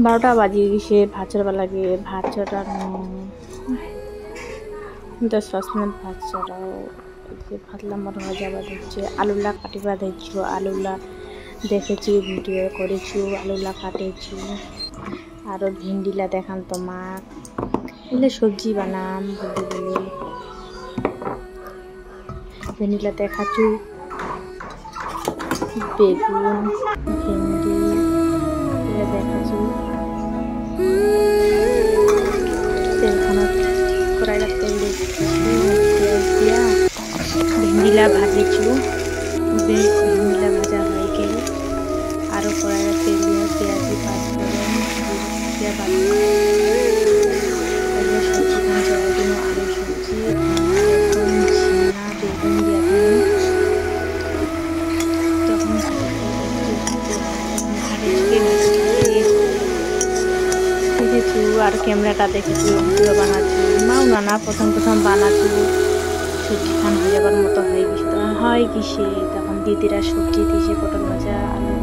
12টা বাজিয়ে গেছে ভাত চড়বা লাগে। ভাত চড়ার 10 মিনিট ভাত চড়াও। ভাতলা মোর ভজা বাঁধাইছে, আলুলা কাটিবা দিয়েছো, আলুলা দেখেছি ভিডিও করেছি, আলুলা কাটেছি। আরও ভিন্ডিলা দেখান তোমাক এলে সবজি বানাম বলে বলে ভিন্ডিলা দেখাচ্ছু, বেগুন ভিন্ডি এগুলো দেখাচ্ছু। তেলখানা কড়াইটা তেল পেঁয়াজ দিয়া ভিন্ডিলা ভাজিছু। ভিন্ডিলা ভাজা হয়ে গেলে আরও কড়াইটা তেল দিয়ে পেঁয়াজি পাঁচফোড়ন দিয়া ভাজি সবজি ভাজার জন্য আলু সবজি এখন ঝিঙা বেগুন দিয়া তখন দেখেছু আর ক্যামেরাটা দেখেছু, ভিডিও বানাচ্ছু। মাও নানা প্রথম বানাচ্ছু, সবজি খান হয়ে যাবার মতো হয়ে গেছে। তখন হয় কিসে তখন দিদিরা সবজি দিয়েছে, পটল ভাজা আলু